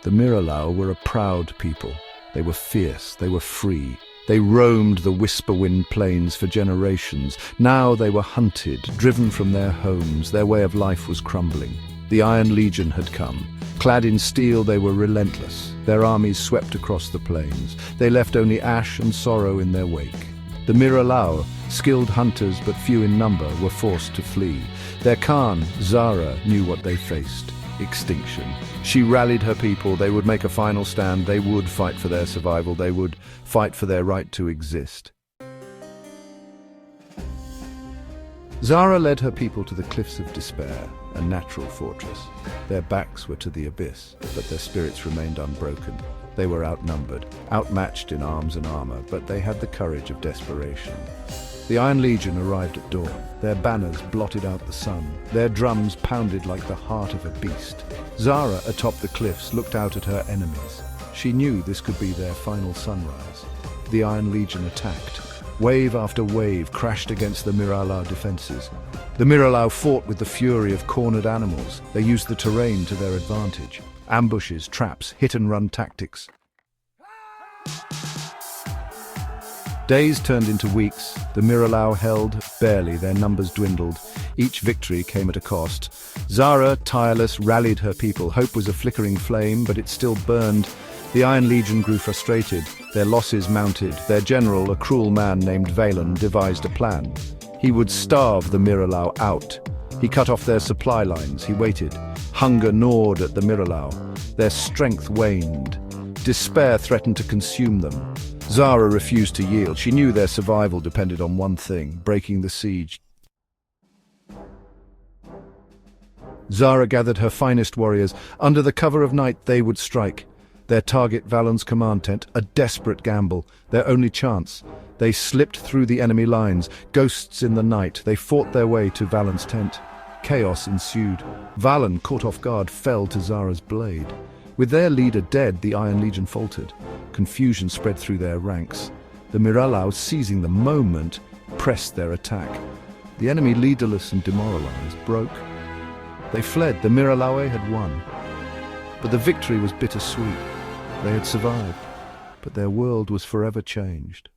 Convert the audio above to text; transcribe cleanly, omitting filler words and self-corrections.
The Miralau were a proud people. They were fierce, they were free. They roamed the whisper-wind plains for generations. Now they were hunted, driven from their homes. Their way of life was crumbling. The Iron Legion had come. Clad in steel, they were relentless. Their armies swept across the plains. They left only ash and sorrow in their wake. The Miralau, skilled hunters but few in number, were forced to flee. Their Khan, Zara, knew what they faced: extinction. She rallied her people. They would make a final stand. They would fight for their survival. They would fight for their right to exist. Zara led her people to the Cliffs of Despair, a natural fortress. Their backs were to the abyss, but their spirits remained unbroken. They were outnumbered, outmatched in arms and armor, but they had the courage of desperation. The Iron Legion arrived at dawn. Their banners blotted out the sun. Their drums pounded like the heart of a beast. Zara, atop the cliffs, looked out at her enemies. She knew this could be their final sunrise. The Iron Legion attacked. Wave after wave crashed against the Miralau defenses. The Miralau fought with the fury of cornered animals. They used the terrain to their advantage. Ambushes, traps, hit-and-run tactics. Days turned into weeks. The Miralau held barely. Their numbers dwindled. Each victory came at a cost. Zara, tireless, rallied her people. Hope was a flickering flame, but it still burned. The Iron Legion grew frustrated. Their losses mounted. Their general, a cruel man named Valen, devised a plan. He would starve the Miralau out. He cut off their supply lines. He waited. Hunger gnawed at the Miralau. Their strength waned. Despair threatened to consume them. Zara refused to yield. She knew their survival depended on one thing: breaking the siege. Zara gathered her finest warriors. Under the cover of night, they would strike. Their target, Valen's command tent, a desperate gamble, their only chance. They slipped through the enemy lines, ghosts in the night. They fought their way to Valen's tent. Chaos ensued. Valen, caught off guard, fell to Zara's blade. With their leader dead, the Iron Legion faltered. Confusion spread through their ranks. The Miralau, seizing the moment, pressed their attack. The enemy, leaderless and demoralized, broke. They fled. The Miralau had won. But the victory was bittersweet. They had survived, but their world was forever changed.